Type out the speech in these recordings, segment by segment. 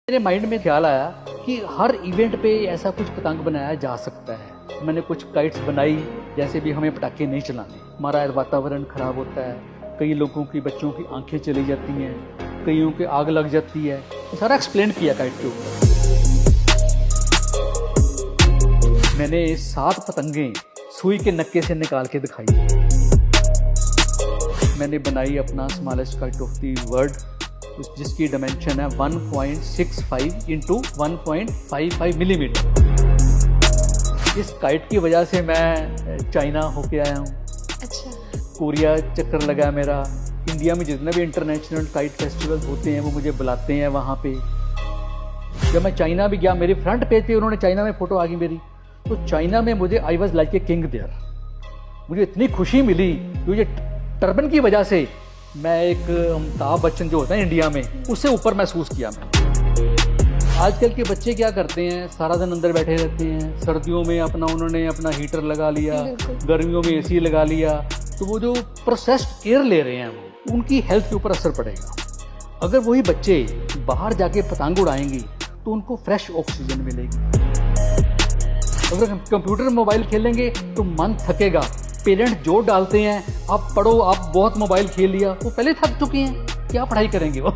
मेरे माइंड में ख्याल आया कि हर इवेंट पे ऐसा कुछ पतंग बनाया जा सकता है। मैंने कुछ काइट्स बनाई, जैसे भी हमें पटाखे नहीं चलाने, हमारा वातावरण खराब होता है, कई लोगों की बच्चों की आंखें चली जाती हैं, कईयों के आग लग जाती है। तो सारा एक्सप्लेन किया काइट के ऊपर। मैंने 7 पतंगें सुई के नक्के से निकाल के दिखाई। मैंने बनाई अपना smallest kite of the world, जिसकी डायमेंशन है 1.65 इंटू 1.55 मिलीमीटर। इस काइट की वजह से मैं चाइना होके आया हूँ। अच्छा। कोरिया चक्कर लगा मेरा। इंडिया में जितने भी इंटरनेशनल काइट फेस्टिवल होते हैं वो मुझे बुलाते हैं वहाँ पे। जब मैं चाइना भी गया, मेरे फ्रंट पेज पे उन्होंने चाइना में फ़ोटो आ गई मेरी, तो चाइना में मुझे I was like a king there. मुझे इतनी खुशी मिली कि मुझे टर्बन की वजह से मैं एक अमिताभ बच्चन जो होता है इंडिया में, उससे ऊपर महसूस किया मैं। आजकल के बच्चे क्या करते हैं, सारा दिन अंदर बैठे रहते हैं। सर्दियों में उन्होंने अपना हीटर लगा लिया, गर्मियों में एसी लगा लिया, तो वो जो प्रोसेस्ड एयर ले रहे हैं वो उनकी हेल्थ के ऊपर असर पड़ेगा। अगर वही बच्चे बाहर जाके पतंग उड़ाएंगी तो उनको फ्रेश ऑक्सीजन मिलेगी। अगर कंप्यूटर मोबाइल खेलेंगे तो मन थकेगा। पेरेंट जोर डालते हैं, आप पढ़ो, आप बहुत मोबाइल खेल लिया, वो पहले थक चुके हैं, क्या पढ़ाई करेंगे वो।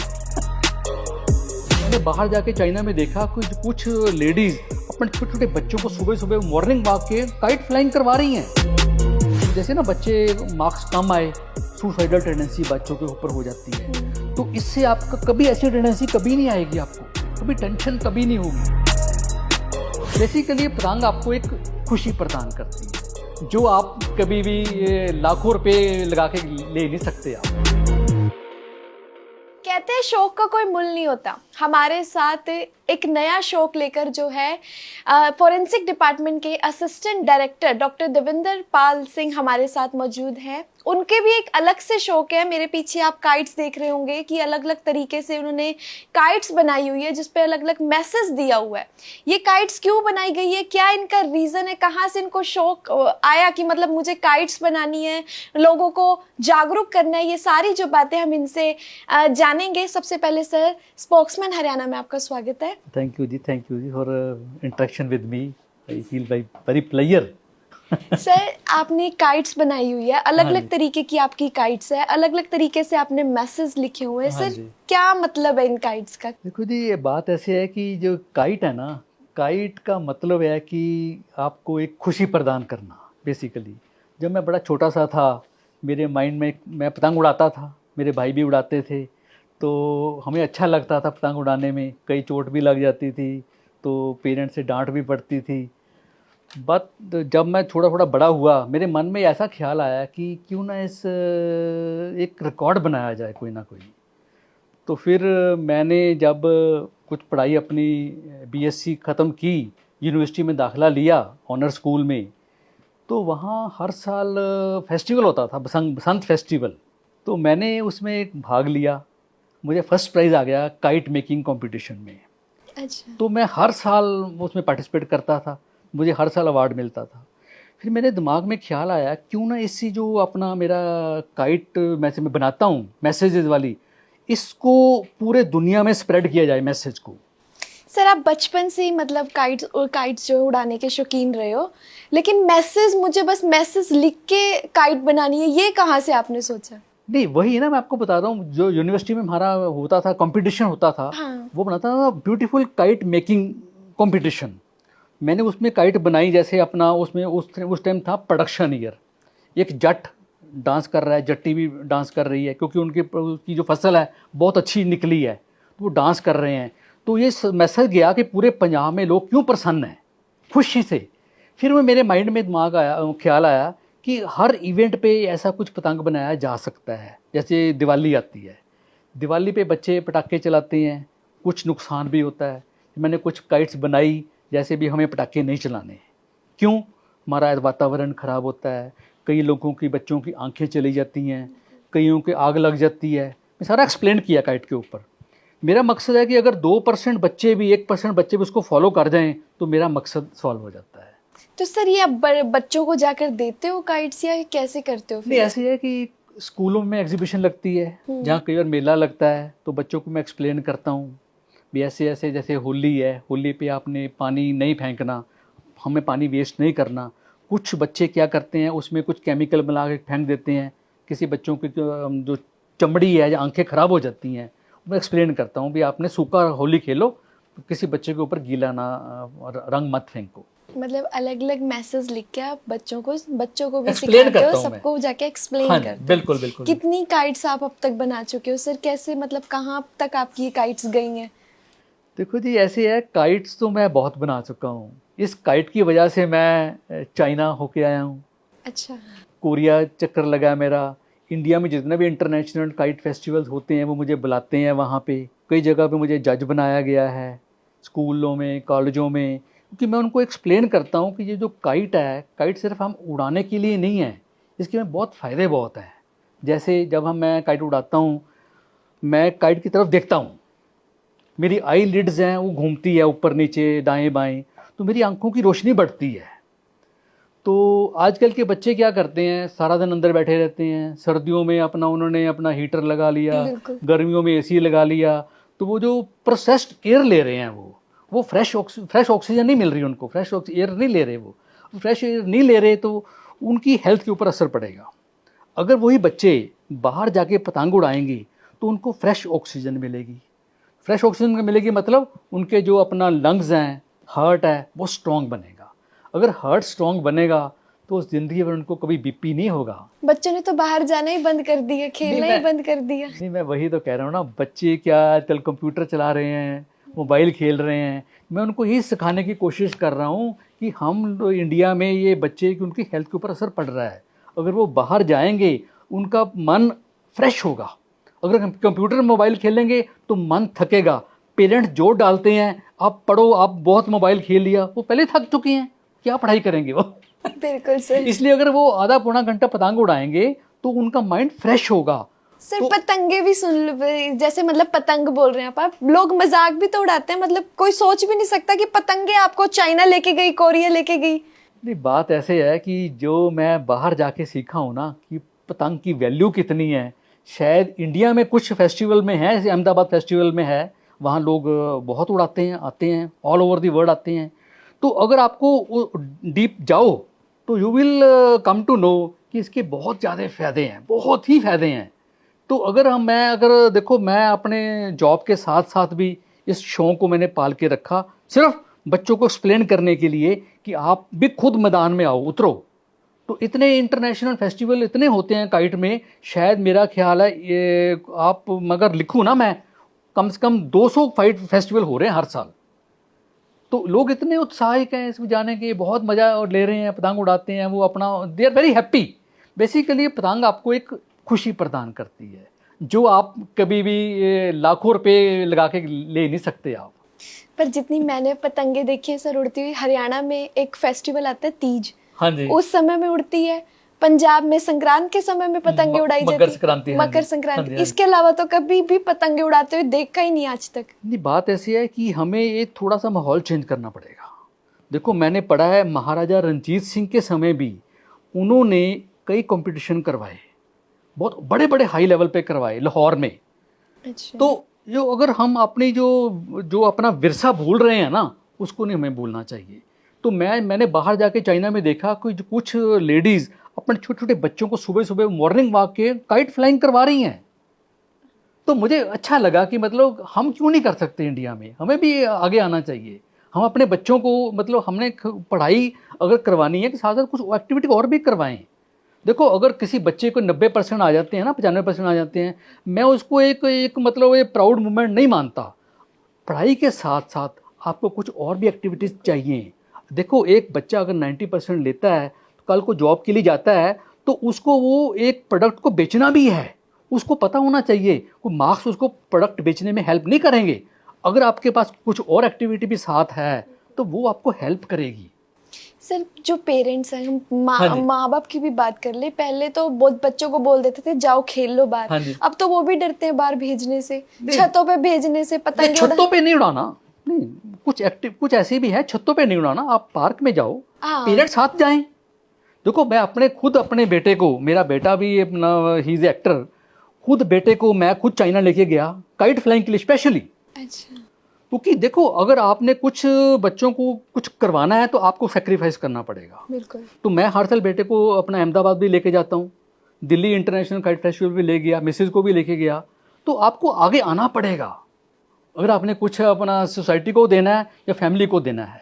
मैंने बाहर जाके चाइना में देखा कुछ लेडीज अपने छोटे छोटे बच्चों को सुबह सुबह मॉर्निंग वॉक के काइट फ्लाइंग करवा रही हैं। जैसे ना बच्चे मार्क्स कम आए, सुसाइडल टेंडेंसी बच्चों के ऊपर हो जाती है, तो इससे आपका कभी ऐसी टेंडेंसी कभी नहीं आएगी, आपको कभी टेंशन कभी नहीं होगी। बेसिकली पतंग आपको एक खुशी प्रदान करती है जो आप कभी भी लाखों रुपए लगा के ले नहीं सकते आप। कहते हैं शौक का कोई मूल नहीं होता। हमारे साथ एक नया शौक लेकर जो है फॉरेंसिक डिपार्टमेंट के assistant director doctor Devinder Pal Singh हमारे साथ मौजूद हैं। उनके भी एक अलग से शौक है। मेरे पीछे आप काइट्स देख रहे होंगे कि अलग अलग तरीके से उन्होंने काइट्स बनाई हुई है जिस पे अलग अलग मैसेज दिया हुआ है। ये काइट्स क्यों बनाई गई है, क्या इनका रीज़न है, कहाँ से इनको शौक आया कि मतलब मुझे काइट्स बनानी है, लोगों को जागरूक करना है, ये सारी जो बातें हम इनसे जानेंगे। सबसे पहले सर, स्पोक्समैन हरियाणा में आपका स्वागत है। थैंक यू जी for interaction with me. I feel very player. Sir, आपने काइट्स बनाई हुई है, अलग अलग तरीके की आपकी काइट्स है, अलग अलग तरीके से आपने मैसेज लिखे हुए हैं। सर, क्या मतलब है इन काइट्स का? देखो जी, ये बात ऐसी है कि जो काइट है ना, काइट का मतलब है कि आपको एक खुशी प्रदान करना। बेसिकली जब मैं बड़ा छोटा सा था, मेरे माइंड में मैं पतंग उड़ाता था, मेरे भाई भी उड़ाते थे, तो हमें अच्छा लगता था पतंग उड़ाने में। कई चोट भी लग जाती थी तो पेरेंट्स से डांट भी पड़ती थी। बट जब मैं थोड़ा थोड़ा बड़ा हुआ, मेरे मन में ऐसा ख्याल आया कि क्यों ना इस एक रिकॉर्ड बनाया जाए कोई ना कोई। तो फिर मैंने जब कुछ पढ़ाई अपनी बीएससी ख़त्म की, यूनिवर्सिटी में दाखिला लिया ऑनर स्कूल में, तो वहाँ हर साल फेस्टिवल होता था, बसंत फेस्टिवल। तो मैंने उसमें एक भाग लिया, मुझे फर्स्ट प्राइज़ आ गया काइट मेकिंग कंपटीशन में। अच्छा। तो मैं हर साल उसमें पार्टिसिपेट करता था, मुझे हर साल अवार्ड मिलता था। फिर मेरे दिमाग में ख्याल आया क्यों ना इससे जो अपना मेरा काइट मैं बनाता हूँ मैसेजेस वाली, इसको पूरे दुनिया में स्प्रेड किया जाए मैसेज को। सर, आप बचपन से ही मतलब काइट्स जो उड़ाने के शौकीन रहे हो, लेकिन मैसेज, मुझे बस मैसेज लिख के काइट बनानी है, ये कहाँ से आपने सोचा? नहीं, वही है ना, मैं आपको बता रहा हूँ, जो यूनिवर्सिटी में हमारा होता था, कंपटीशन होता था। हाँ। वो बनाता था ब्यूटीफुल काइट मेकिंग कंपटीशन। मैंने उसमें काइट बनाई, जैसे अपना उसमें उस टाइम था प्रोडक्शन ईयर। एक जट डांस कर रहा है, जट्टी भी डांस कर रही है, क्योंकि उसकी जो फसल है बहुत अच्छी निकली है, तो वो डांस कर रहे हैं। तो ये मैसेज गया कि पूरे पंजाब में लोग क्यों प्रसन्न हैं, खुशी से। फिर वो मेरे माइंड में ख्याल आया कि हर इवेंट पे ऐसा कुछ पतंग बनाया जा सकता है। जैसे दिवाली आती है, दिवाली पे बच्चे पटाखे चलाते हैं, कुछ नुकसान भी होता है। मैंने कुछ काइट्स बनाई, जैसे भी हमें पटाखे नहीं चलाने। क्यों? हमारा वातावरण ख़राब होता है, कई लोगों की बच्चों की आंखें चली जाती हैं, कईयों के आग लग जाती है। मैं सारा एक्सप्लेन किया काइट के ऊपर। मेरा मकसद है कि अगर 2% बच्चे भी, 1% बच्चे भी उसको फॉलो कर जाएं तो मेरा मकसद सॉल्व हो जाता है। तो सर, ये आप बच्चों को जाकर देते हो काइट्स या कैसे करते हो फिर? नहीं, ऐसे है कि स्कूलों में एग्जीबिशन लगती है, जहाँ कई बार मेला लगता है, तो बच्चों को मैं एक्सप्लेन करता हूँ। भी ऐसे ऐसे जैसे होली है, होली पे आपने पानी नहीं फेंकना, हमें पानी वेस्ट नहीं करना। कुछ बच्चे क्या करते हैं, उसमें कुछ केमिकल मिला के फेंक देते हैं, किसी बच्चों की जो चमड़ी है या आंखें ख़राब हो जाती हैं। मैं एक्सप्लेन करता हूँ भी आपने सूखा होली खेलो, तो किसी बच्चे के ऊपर गीला ना रंग मत फेंको। मतलब अलग अलग मैसेज लिख के आप बच्चों को भी Explain सिखाते करता हो, हूँ मैं। सबको जाके एक्सप्लेन हाँ, करते हो। बिल्कुल बिल्कुल। कितनी काइट्स आप अब तक बना चुके हो सर? कैसे, मतलब कहाँ तक आपकी काइट्स गई हैं? देखो जी, ऐसे है, काइट्स तो मैं बहुत बना चुका हूँ। इस काइट की वजह से मैं चाइना होके आया हूँ, अच्छा। कोरिया चक्कर लगा है मेरा। इंडिया में जितने भी इंटरनेशनल काइट फेस्टिवल्स होते हैं वो मुझे बुलाते हैं वहाँ पे। कई जगह पे मुझे जज बनाया गया है, स्कूलों में, कॉलेजों में, क्योंकि मैं उनको एक्सप्लेन करता हूँ कि ये जो काइट है, काइट सिर्फ हम उड़ाने के लिए नहीं है, इसके में बहुत फ़ायदे बहुत हैं। जैसे जब मैं काइट उड़ाता हूँ, मैं काइट की तरफ देखता हूँ, मेरी आई लिड्स हैं वो घूमती है ऊपर नीचे दाएं बाएं, तो मेरी आंखों की रोशनी बढ़ती है। तो आजकल के बच्चे क्या करते हैं, सारा दिन अंदर बैठे रहते हैं। सर्दियों में उन्होंने अपना हीटर लगा लिया, बिल्कुल। गर्मियों में एसी लगा लिया, तो वो जो प्रोसेस्ड एयर ले रहे हैं वो फ्रेश ऑक्सीजन नहीं मिल रही उनको, फ्रेश एयर नहीं ले रहे, वो फ्रेश एयर नहीं ले रहे, तो उनकी हेल्थ के ऊपर असर पड़ेगा। अगर वही बच्चे बाहर जाके पतंग उड़ाएंगे तो उनको फ्रेश ऑक्सीजन मिलेगी। फ्रेश ऑक्सीजन मिलेगी मतलब उनके जो अपना लंग्स हैं, हार्ट है, वो स्ट्रॉन्ग बनेगा। अगर हार्ट स्ट्रॉन्ग बनेगा तो उस ज़िंदगी में उनको कभी बीपी नहीं होगा। बच्चों ने तो बाहर जाना ही बंद कर दिया, खेलना ही बंद कर दिया। नहीं, मैं वही तो कह रहा हूँ ना, बच्चे क्या आजकल कंप्यूटर चला रहे हैं, मोबाइल खेल रहे हैं। मैं उनको यही सिखाने की कोशिश कर रहा हूँ कि हम इंडिया में ये बच्चे की उनकी हेल्थ के ऊपर असर पड़ रहा है। अगर वो बाहर जाएंगे उनका मन फ्रेश होगा। अगर कंप्यूटर मोबाइल खेलेंगे तो मन थकेगा। पेरेंट्स जोर डालते हैं, आप पढ़ो, आप बहुत मोबाइल खेल लिया, वो पहले थक चुके हैं, क्या पढ़ाई करेंगे वो। बिल्कुल सर। इसलिए अगर वो आधा पौना घंटा पतंग उड़ाएंगे तो उनका माइंड फ्रेश होगा। सर तो पतंगे भी सुन लो, जैसे मतलब पतंग बोल रहे हैं आप लोग मजाक भी तो उड़ाते हैं, मतलब कोई सोच भी नहीं सकता कि पतंगे आपको चाइना लेके गई, कोरिया लेके गई। नहीं, बात ऐसे है कि जो मैं बाहर जाके सीखा हूँ ना कि पतंग की वैल्यू कितनी है, शायद इंडिया में कुछ फेस्टिवल में है, जैसे अहमदाबाद फेस्टिवल में है, वहाँ लोग बहुत उड़ाते हैं, आते हैं, ऑल ओवर दी वर्ल्ड आते हैं। तो अगर आपको डीप जाओ तो you will come to know कि इसके बहुत ज़्यादा फ़ायदे हैं, बहुत ही फ़ायदे हैं। तो अगर देखो, मैं अपने जॉब के साथ साथ भी इस शौक को मैंने पाल के रखा, सिर्फ बच्चों को एक्सप्लेन करने के लिए कि आप भी खुद मैदान में आओ, उतरो। तो इतने इंटरनेशनल फेस्टिवल इतने होते हैं काइट में, शायद मेरा ख्याल है ये आप मगर लिखूँ ना मैं, कम से कम 200 फाइट फेस्टिवल हो रहे हैं हर साल। तो लोग इतने उत्साहित हैं इसमें जाने के, बहुत मज़ा और ले रहे हैं, पतंग उड़ाते हैं, वो अपना they are very happy. Basically पतंग आपको एक खुशी प्रदान करती है जो आप कभी भी लाखों रुपए लगा के ले नहीं सकते आप। पर जितनी मैंने पतंगे देखी है सर उड़ती हुई, हरियाणा में एक फेस्टिवल आता है तीज, हाँ जी, उस समय में उड़ती है। पंजाब में संक्रांत के समय में पतंगे उड़ाई जाती है, मकर संक्रांति, हाँ जी, मकर संक्रांति। हाँ जी, हाँ जी। इसके अलावा तो कभी भी पतंगे उड़ाते हुए देखा ही नहीं आज तक। नहीं, बात ऐसी है कि हमें ये थोड़ा सा माहौल चेंज करना पड़ेगा। देखो, मैंने पढ़ा है महाराजा रणजीत सिंह के समय भी उन्होंने कई कंपटीशन करवाए, बहुत बड़े बड़े हाई लेवल पे करवाए लाहौर में। अच्छा। तो जो अगर हम अपनी जो अपना विरसा भूल रहे हैं ना, उसको नहीं हमें भूलना चाहिए। तो मैंने बाहर जाके चाइना में देखा कि कुछ लेडीज़ अपने छोटे छोटे बच्चों को सुबह सुबह मॉर्निंग वॉक के काइट फ्लाइंग करवा रही हैं। तो मुझे अच्छा लगा कि मतलब हम क्यों नहीं कर सकते इंडिया में, हमें भी आगे आना चाहिए। हम अपने बच्चों को मतलब हमने पढ़ाई अगर करवानी है तो साथ साथ कुछ एक्टिविटी और भी करवाएं। देखो, अगर किसी बच्चे को 90% आ जाते हैं ना, 95% आ जाते हैं, मैं उसको एक मतलब ये प्राउड मोमेंट नहीं मानता। पढ़ाई के साथ साथ आपको कुछ और भी एक्टिविटीज़ चाहिए। देखो, एक बच्चा अगर 90% लेता है तो कल को जॉब के लिए जाता है तो उसको वो एक प्रोडक्ट को बेचना भी है, उसको पता होना चाहिए। कोई मार्क्स उसको प्रोडक्ट बेचने में हेल्प नहीं करेंगे। अगर आपके पास कुछ और एक्टिविटी भी साथ है तो वो आपको हेल्प करेगी। सर, जो पेरेंट्स हैं, हम हाँ जी। माँ बाप की भी बात कर ले, पहले तो बहुत बच्चों को बोल देते थे जाओ खेल लो हाँ बाहर। जी। अब तो वो भी डरते हैं बाहर भेजने से, नहीं। छतों पे भेजने से, नहीं, पतंगे छतों पे नहीं उड़ाना, नहीं, कुछ ऐसी भी है, छतों पे नहीं उड़ाना, आप पार्क में जाओ, हाँ। पेरेंट्स साथ जाएं। देखो, मैं खुद अपने बेटे को, मेरा बेटा भी अपना ही इज एक्टर, खुद बेटे को मैं खुद चाइना लेके गया काइट फ्लाइंग के लिए स्पेशली। अच्छा। क्योंकि देखो अगर आपने कुछ बच्चों को कुछ करवाना है तो आपको सेक्रीफाइस करना पड़ेगा। बिल्कुल। तो मैं हर साल बेटे को अपना अहमदाबाद भी लेके जाता हूँ, दिल्ली इंटरनेशनल काइट फेस्टिवल भी ले गया, मिसेज को भी लेके गया। तो आपको आगे आना पड़ेगा अगर आपने कुछ अपना सोसाइटी को देना है या फैमिली को देना है।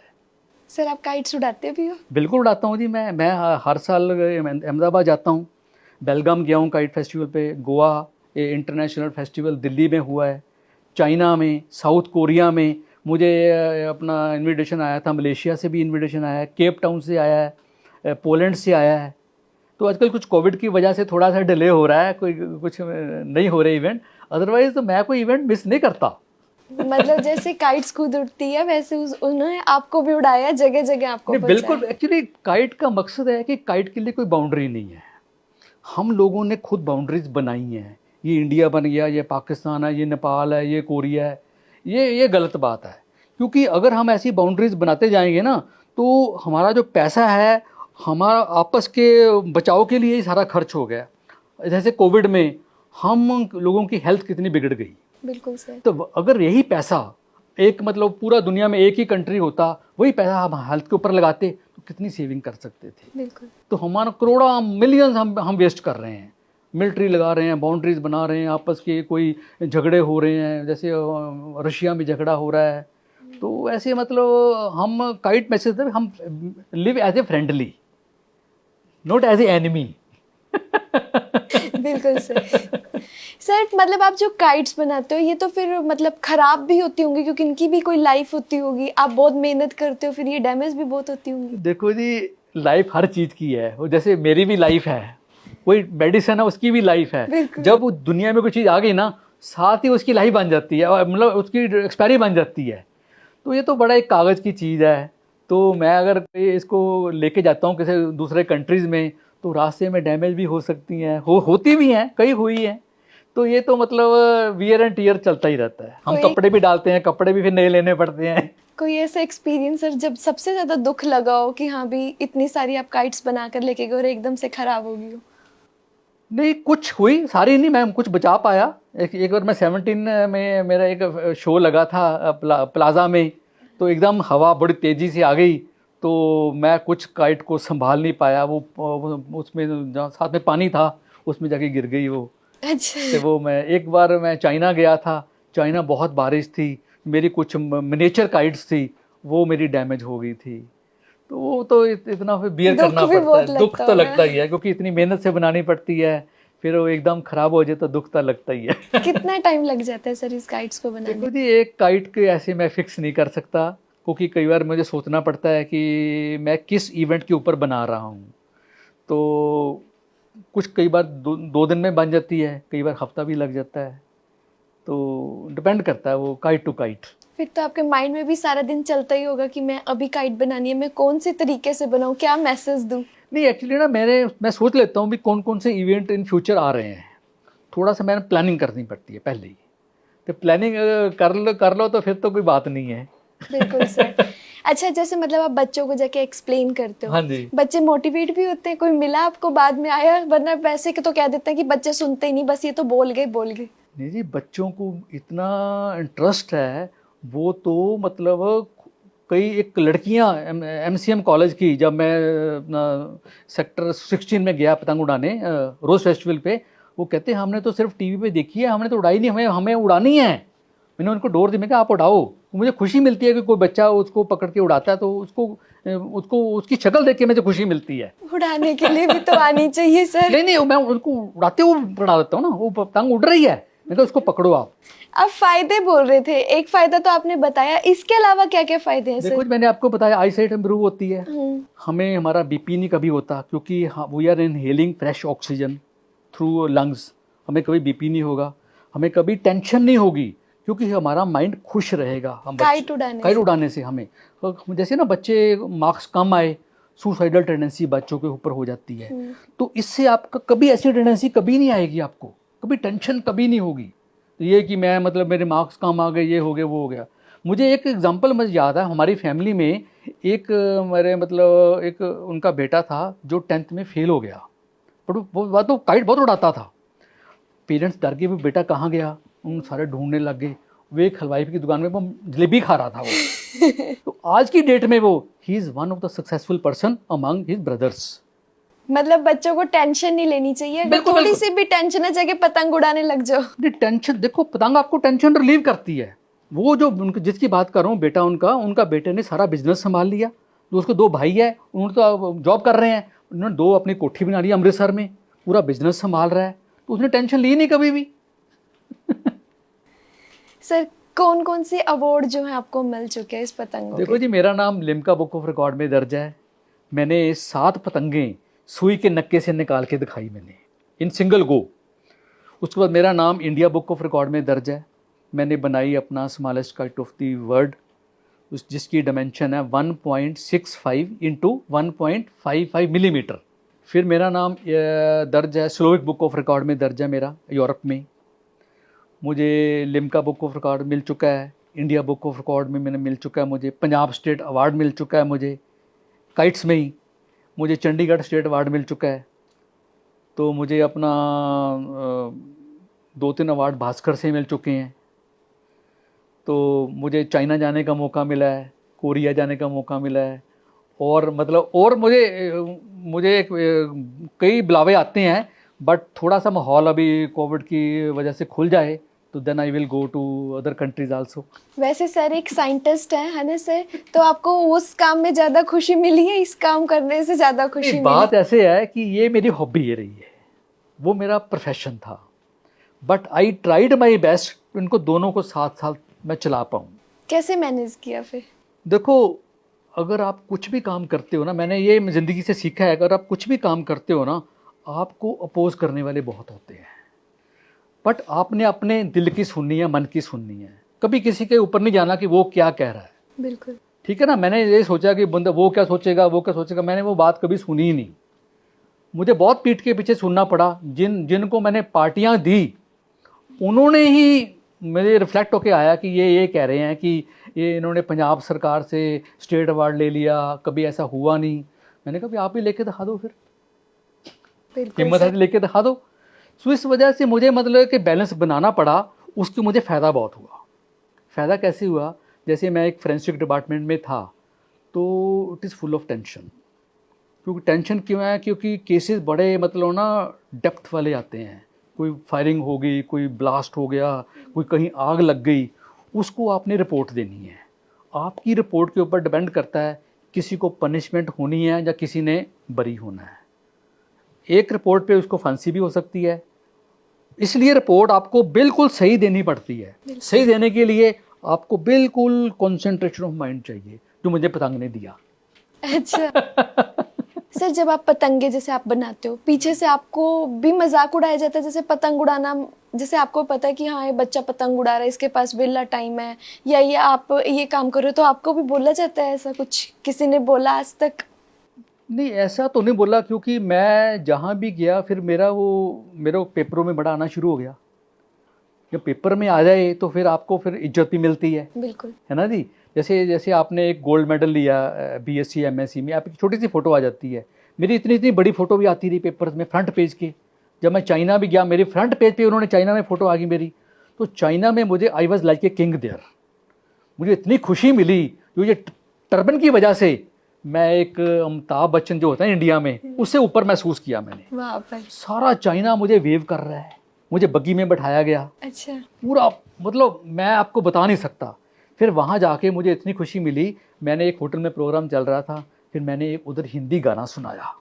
सर आप काइट्स उड़ाते भी हो? बिल्कुल उड़ाता हूँ जी। मैं हर साल अहमदाबाद जाता हूँ, बेलगाम गया हूँ काइट फेस्टिवल पे, गोवा इंटरनेशनल फेस्टिवल दिल्ली में हुआ है, चाइना में, साउथ कोरिया में मुझे अपना इनविटेशन आया था, मलेशिया से भी इनविटेशन आया है, केप टाउन से आया है, पोलैंड से आया है। तो आजकल कुछ कोविड की वजह से थोड़ा सा डिले हो रहा है, कोई कुछ नहीं हो रहे इवेंट, अदरवाइज तो मैं कोई इवेंट मिस नहीं करता। मतलब जैसे काइट्स खुद उड़ती है वैसे उन्होंने आपको भी उड़ाया, जगह जगह आपको नहीं, बिल्कुल। एक्चुअली काइट का मकसद है कि काइट के लिए कोई बाउंड्री नहीं है, हम लोगों ने खुद बाउंड्रीज बनाई हैं। ये इंडिया बन गया, ये पाकिस्तान है, ये नेपाल है, ये कोरिया है, ये गलत बात है। क्योंकि अगर हम ऐसी बाउंड्रीज बनाते जाएंगे ना तो हमारा जो पैसा है हमारा आपस के बचाव के लिए ही सारा खर्च हो गया। जैसे कोविड में हम लोगों की हेल्थ कितनी बिगड़ गई। बिल्कुल सर। तो अगर यही पैसा एक मतलब पूरा दुनिया में एक ही कंट्री होता, वही पैसा हम हेल्थ के ऊपर लगाते तो कितनी सेविंग कर सकते थे। बिल्कुल। तो हमारा करोड़ों मिलियंस हम वेस्ट कर रहे हैं, मिलिट्री लगा रहे हैं, बाउंड्रीज बना रहे हैं, आपस के कोई झगड़े हो रहे हैं, जैसे रशिया में झगड़ा हो रहा है। तो ऐसे मतलब हम काइट मैसेज हम live as a friendly, not as a enemy. बिल्कुल सर। सर मतलब आप जो काइट्स बनाते हो ये तो फिर मतलब खराब भी होती होंगी क्योंकि इनकी भी कोई लाइफ होती होगी, आप बहुत मेहनत करते हो, फिर ये डैमेज भी बहुत होती होंगी। देखो जी, लाइफ हर चीज़ की है, और जैसे मेरी भी लाइफ है, कोई मेडिसिन है उसकी भी लाइफ है। जब वो दुनिया में कोई चीज़ आ गई ना, साथ ही उसकी लाइफ बन जाती है, और मतलब उसकी एक्सपायरी बन जाती है। तो ये तो बड़ा एक कागज़ की चीज़ है। तो मैं अगर इसको लेके जाता हूँ किसी दूसरे कंट्रीज़ में तो रास्ते में डैमेज भी हो सकती हैं, होती भी हैं, कई हुई हैं। तो ये तो मतलब वियर एंड टीयर चलता ही रहता है। हम कपड़े भी डालते हैं, कपड़े भी फिर नए लेने पड़ते हैं। कोई ऐसा एक्सपीरियंस सर जब सबसे ज़्यादा दुख लगा हो कि हाँ भी इतनी सारी आप काइट्स बनाकर लेके गए और एकदम से खराब हो गई हो? नहीं, कुछ हुई, सारी नहीं, मैं कुछ बचा पाया। एक बार मैं 17 में मेरा एक शो लगा था प्लाजा में, तो एकदम हवा बड़ी तेज़ी से आ गई, तो मैं कुछ काइट को संभाल नहीं पाया। वो उसमें जहाँ साथ में पानी था उसमें जाके गिर गई वो। अच्छा। तो वो एक बार मैं चाइना गया था, चाइना बहुत बारिश थी, मेरी कुछ मिनिएचर काइट्स थी, वो मेरी डैमेज हो गई थी। तो वो तो इतना फिर बियर करना पड़ता है, दुख तो लगता ही है, क्योंकि इतनी मेहनत से बनानी पड़ती है, फिर वो एकदम खराब हो जाए तो दुख तो लगता ही है। कितना टाइम लग जाता है सर इस काइट्स को बनाने में? देखो जी, एक काइट के ऐसे मैं फिक्स नहीं कर सकता, क्योंकि कई बार मुझे सोचना पड़ता है कि मैं किस इवेंट के ऊपर बना रहा हूँ। तो कुछ कई बार 2 दिन में बन जाती है, कई बार हफ्ता भी लग जाता है। तो डिपेंड करता है वो काइट टू काइट। फिर तो आपके माइंड में भी सारा दिन चलता ही होगा कि मैं अभी काइट बनानी है, मैं कौन से तरीके से बनाऊं, क्या मैसेज दूं? नहीं, एक्चुअली ना मैं सोच लेता हूँ भी कौन कौन से इवेंट इन फ्यूचर आ रहे हैं। थोड़ा सा मैंने प्लानिंग करनी पड़ती है पहले ही। तो प्लानिंग कर लो तो फिर तो कोई बात नहीं है। बिल्कुल सर। अच्छा, जैसे मतलब आप बच्चों को जाके एक्सप्लेन करते हो, हाँ जी। बच्चे मोटिवेट भी होते हैं? कोई मिला आपको बाद में आया? वरना वैसे के तो कह देते हैं कि बच्चे सुनते ही नहीं, बस ये तो बोल गए। नहीं जी, बच्चों को इतना इंटरेस्ट है, वो तो मतलब कई एक लड़कियां MCM कॉलेज की, जब मैं अपना सेक्टर 16 में गया पतंग उड़ाने रोज़ फेस्टिवल पे, वो कहते हैं हमने तो सिर्फ टीवी पे देखी है, हमने तो उड़ाई नहीं, हमें उड़ानी है। मैंने उनको डोर दी, मैं कहा आप उड़ाओ। मुझे खुशी मिलती है कि कोई बच्चा उसको पकड़ के उड़ाता है, तो उसको उसकी शक्ल देख के मुझे खुशी मिलती है। उड़ाने के लिए भी तो आनी चाहिए सर। नहीं, मैं उनको उड़ाते हुए उड़ा देता हूँ ना, वो पतंग उड़ रही है, मैं कहा उसको पकड़ो आप। आप फायदे बोल रहे थे, एक फायदा तो आपने बताया, इसके अलावा क्या क्या फायदे हैं सर? देखो, मैंने आपको बताया आई साइट इम्प्रूव होती है, हमें हमारा BP नहीं कभी होता, क्योंकि we are inhaling fresh oxygen through lungs. हमें कभी BP नहीं होगा, हमें कभी टेंशन नहीं होगी, क्योंकि हमारा माइंड खुश रहेगा। हम काइट उड़ाने से हमें, जैसे ना बच्चे मार्क्स कम आए, सुसाइडल टेंडेंसी बच्चों के ऊपर हो जाती है, तो इससे आपका कभी ऐसी टेंडेंसी कभी नहीं आएगी, आपको कभी टेंशन कभी नहीं होगी। ये कि मैं मतलब मेरे मार्क्स कम आ गए, ये हो गया, वो हो गया। मुझे एक एग्जांपल मुझे याद है, हमारी फैमिली में एक मेरे मतलब एक उनका बेटा था जो 10th में फेल हो गया, बट वो तो काइट बहुत उड़ाता था। पेरेंट्स डर गए, वो बेटा कहाँ गया, उन सारे ढूंढने लग गए, वो एक हलवाई की दुकान में वो जलेबी खा रहा था वो। तो आज की डेट में वो he is one of the successful person among his brothers. मतलब बच्चों को टेंशन नहीं लेनी चाहिए, अगर बिल्कुल, थोड़ी बिल्कुल। सी भी टेंशन है जगह पतंग उड़ाने लग जाओ। नहीं टेंशन, देखो पतंग आपको टेंशन रिलीव करती है। वो जो जिसकी बात कर रहा हूँ बेटा, उनका बेटे ने सारा बिजनेस संभाल लिया। जो उसके 2 भाई है उन्होंने तो जॉब कर रहे हैं, उन्होंने 2 अपनी कोठी बना ली अमृतसर में, पूरा बिजनेस संभाल रहा है, तो उसने टेंशन ली नहीं कभी भी। सर कौन कौन से अवार्ड जो है आपको मिल चुके हैं इस पतंगों देखो जी, मेरा नाम लिम्का बुक ऑफ रिकॉर्ड में दर्ज है। मैंने 7 पतंगें सुई के नक्के से निकाल के दिखाई मैंने, इन सिंगल गो। उसके बाद मेरा नाम इंडिया बुक ऑफ रिकॉर्ड में दर्ज है। मैंने बनाई अपना smallest kite of the world, जिसकी डायमेंशन है 1.65 इंटू 1.55 मिलीमीटर। फिर मेरा नाम दर्ज है स्लोविक बुक ऑफ रिकॉर्ड में, दर्ज है मेरा यूरोप में। मुझे लिम्का बुक ऑफ रिकॉर्ड मिल चुका है, इंडिया बुक ऑफ रिकॉर्ड में मैंने मिल चुका है, मुझे पंजाब स्टेट अवार्ड मिल चुका है, मुझे काइट्स में ही मुझे चंडीगढ़ स्टेट अवार्ड मिल चुका है। तो मुझे अपना 2-3 अवार्ड भास्कर से मिल चुके हैं। तो मुझे चाइना जाने का मौका मिला है, कोरिया जाने का मौका मिला है, और मतलब और मुझे कई बुलावे आते हैं, बट थोड़ा सा माहौल अभी कोविड की वजह से खुल जाए तो then I will go to other countries also. वैसे सर एक साइंटिस्ट है ना सर, तो आपको उस काम में ज्यादा खुशी मिली है इस काम करने से ज्यादा खुशी मिली? बात ऐसे है कि ये मेरी हॉबी ये रही है, वो मेरा प्रोफेशन था, but I tried my best इनको दोनों को साथ साथ मैं चला पाऊँ। कैसे मैनेज किया फिर? देखो, अगर आप कुछ भी काम करते हो ना, मैंने ये ज़िंदगी से सीखा है, अगर आप कुछ भी काम करते हो ना, आपको अपोज करने वाले बहुत होते हैं, बट आपने अपने दिल की सुननी है, मन की सुननी है। कभी किसी के ऊपर नहीं जाना कि वो क्या कह रहा है। बिल्कुल ठीक है ना। मैंने ये सोचा कि बंदा वो क्या सोचेगा, मैंने वो बात कभी सुनी ही नहीं। मुझे बहुत पीठ के पीछे सुनना पड़ा। जिनको मैंने पार्टियां दी, उन्होंने ही मेरे रिफ्लेक्ट होके आया कि ये कह रहे हैं कि ये इन्होंने पंजाब सरकार से स्टेट अवार्ड ले लिया, कभी ऐसा हुआ नहीं। मैंने कहा भी आप ही लेके दिखा दो, फिर हिम्मत है तो लेके दिखा दो। सो इस वजह से मुझे मतलब कि बैलेंस बनाना पड़ा, उसकी मुझे फ़ायदा बहुत हुआ। फ़ायदा कैसे हुआ? जैसे मैं एक फोरेंसिक डिपार्टमेंट में था, तो it is full of tension. क्योंकि टेंशन क्यों है? क्योंकि केसेस बड़े मतलब ना डेप्थ वाले आते हैं। कोई फायरिंग हो गई, कोई ब्लास्ट हो गया, कोई कहीं आग लग गई, उसको आपने रिपोर्ट देनी है। आपकी रिपोर्ट के ऊपर डिपेंड करता है किसी को पनिशमेंट होनी है या किसी ने बरी होना है। एक रिपोर्ट पे उसको फांसी भी हो सकती है, इसलिए रिपोर्ट आपको बिल्कुल सही देनी पड़ती है। सही देने के लिए आपको बिल्कुल कंसंट्रेशन ऑफ माइंड चाहिए, जो मुझे पतंग ने दिया। अच्छा सर, जब आप पतंगे जैसे आप बनाते हो, पीछे से आपको भी मजाक उड़ाया जाता है? जैसे पतंग उड़ाना, जैसे आपको पता है कि हाँ ये बच्चा पतंग उड़ा रहा है, इसके पास वेला टाइम है, या ये आप ये काम कर रहे हो, तो आपको भी बोला जाता है ऐसा? कुछ किसी ने बोला आज तक? नहीं, ऐसा तो नहीं बोला, क्योंकि मैं जहाँ भी गया फिर मेरे पेपरों में बड़ा आना शुरू हो गया। जब पेपर में आ जाए तो फिर आपको फिर इज्जत भी मिलती है। बिल्कुल, है ना जी। जैसे आपने एक गोल्ड मेडल लिया बीएससी एमएससी में, आपकी छोटी सी फ़ोटो आ जाती है। मेरी इतनी बड़ी फ़ोटो भी आती रही पेपर्स में, फ्रंट पेज के। जब मैं चाइना भी गया, मेरे फ्रंट पेज पे उन्होंने चाइना में फ़ोटो आ गई मेरी, तो चाइना में मुझे I was like a king there. मुझे इतनी खुशी मिली, जो ये टर्बन की वजह से मैं एक अमिताभ बच्चन जो होता है इंडिया में, उससे ऊपर महसूस किया मैंने। वहाँ पर सारा चाइना मुझे वेव कर रहा है, मुझे बग्गी में बैठाया गया। अच्छा, पूरा मतलब मैं आपको बता नहीं सकता। फिर वहाँ जाके मुझे इतनी खुशी मिली, मैंने एक होटल में प्रोग्राम चल रहा था, फिर मैंने एक उधर हिंदी गाना सुनाया,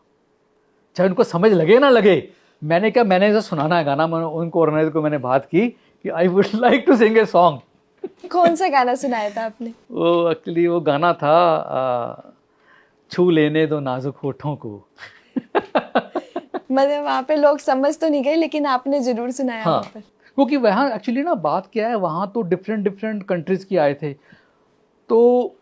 चाहे उनको समझ लगे ना लगे। मैंने क्या, मैंने जो सुनाना है गाना, उनको ऑर्गेनाइजर को मैंने बात की कि I would like to sing a song. कौन सा गाना सुनाया था आपने? वो एक्चुअली वो गाना था छू लेने दो नाजुक होठों को। मतलब वहाँ पे लोग समझ तो नहीं गए, लेकिन आपने जरूर सुनाया। हाँ, वहाँ पर क्योंकि वहाँ एक्चुअली ना बात क्या है, वहाँ तो डिफरेंट कंट्रीज़ के आए थे, तो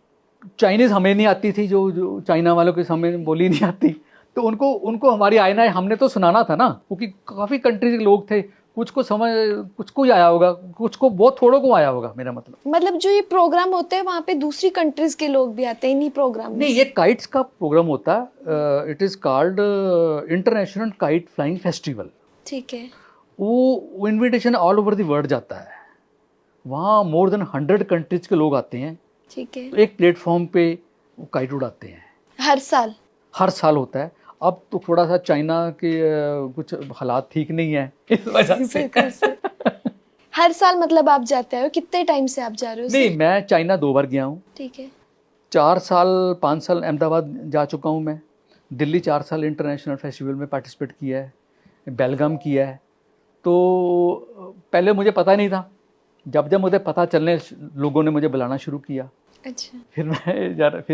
चाइनीज़ हमें नहीं आती थी, जो चाइना वालों की हमें बोली नहीं आती, तो उनको हमारी आयना है, हमने तो सुनाना था ना, क्योंकि काफ़ी कंट्रीज के लोग थे। कुछ को ही आया होगा, कुछ को, बहुत थोड़ों को आया होगा, मेरा मतलब जो ये प्रोग्राम होते हैं वहाँ पे दूसरी कंट्रीज के लोग भी आते हैं इन्हीं प्रोग्राम में? नहीं, ये काइट्स का प्रोग्राम होता है। It is called international kite flying festival. ठीक है। वो invitation all over the world जाता है। वहाँ मोर देन 100 कंट्रीज के लोग आते हैं, ठीक है। तो एक प्लेटफॉर्म पे वो काइट उड़ाते हैं। हर साल? हर साल होता है। अब तो थोड़ा सा चाइना के कुछ हालात ठीक नहीं है इस वजह से। बिल्कुल सर। हर साल मतलब आप जाते हो, कितने टाइम से आप जा रहे हो? नहीं, मैं चाइना 2 बार गया हूँ। ठीक है। 4 साल 5 साल अहमदाबाद जा चुका हूँ मैं। दिल्ली 4 साल इंटरनेशनल फेस्टिवल में पार्टिसिपेट किया है, बेलगाम किया है। तो पहले मुझे पता नहीं था, जब जब मुझे पता चलने लोगों ने मुझे बुलाना शुरू किया, अच्छा, फिर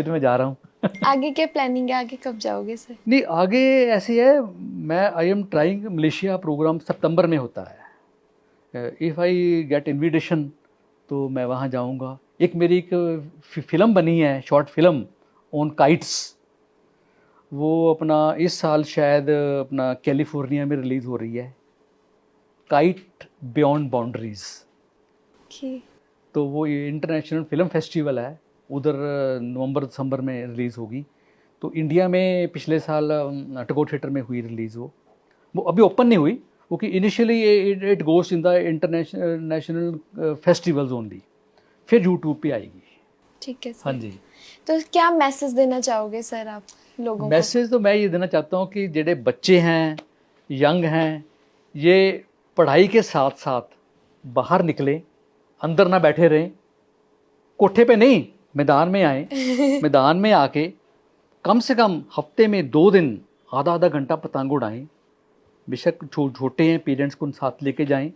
मैं जा रहा हूँ। आगे क्या प्लानिंग है, आगे कब जाओगे सर? नहीं, आगे ऐसे है, मैं I am trying Malaysia program सितंबर में होता है। इफ़ आई गेट इन्विटेशन तो मैं वहाँ जाऊँगा। एक मेरी एक फिल्म बनी है, शॉर्ट फिल्म ऑन काइट्स, वो अपना इस साल शायद अपना कैलिफोर्निया में रिलीज़ हो रही है, काइट बियॉन्ड बाउंड्रीज। Okay. तो वो इंटरनेशनल फिल्म फेस्टिवल है, उधर नवंबर दिसंबर में रिलीज़ होगी। तो इंडिया में पिछले साल टैगोर थिएटर में हुई रिलीज़, वो अभी ओपन नहीं हुई, क्योंकि initially it goes in the international festivals only, फिर यूट्यूब पे आएगी। ठीक है सर। हाँ जी। तो क्या मैसेज देना चाहोगे सर आप लोगों को? मैसेज तो मैं ये देना चाहता हूँ कि जेडे बच्चे हैं, यंग हैं, ये पढ़ाई के साथ साथ बाहर निकलें, अंदर ना बैठे रहें, कोठे पे नहीं, मैदान में आए। मैदान में आके कम से कम हफ्ते में 2 दिन आधा आधा घंटा पतंग उड़ाएं। बेशक छोटे हैं, पेरेंट्स को साथ लेके जाएं।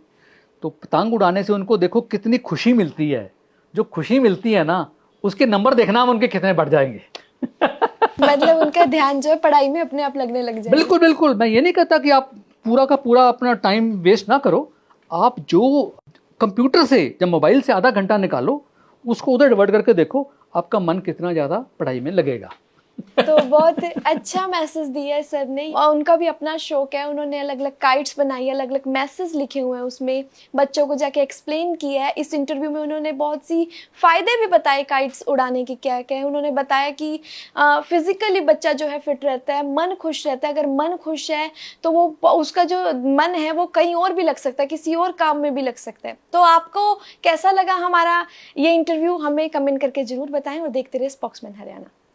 तो पतंग उड़ाने से उनको देखो कितनी खुशी मिलती है। जो खुशी मिलती है ना, उसके नंबर देखना हम उनके कितने बढ़ जाएंगे। मतलब उनका ध्यान जो है पढ़ाई में अपने आप लगने लग जाएगा। बिल्कुल बिल्कुल, मैं ये नहीं कहता कि आप पूरा का पूरा अपना टाइम वेस्ट ना करो। आप जो कंप्यूटर से या मोबाइल से आधा घंटा निकालो, उसको उधर डिवर्ट करके देखो, आपका मन कितना ज़्यादा पढ़ाई में लगेगा। तो बहुत अच्छा मैसेज दिया है सर ने, और उनका भी अपना शौक है, उन्होंने अलग अलग काइट्स बनाई है, अलग अलग मैसेज लिखे हुए हैं उसमें, बच्चों को जाके एक्सप्लेन किया है। इस इंटरव्यू में उन्होंने बहुत सी फायदे भी बताए काइट्स उड़ाने के, क्या क्या है। उन्होंने बताया कि फिजिकली बच्चा जो है फिट रहता है, मन खुश रहता है। अगर मन खुश है तो वो उसका जो मन है वो कहीं और भी लग सकता है, किसी और काम में भी लग सकता है। तो आपको कैसा लगा हमारा ये इंटरव्यू, हमें कमेंट करके जरूर बताएं, और देखते रहे स्पोक्समैन हरियाणा।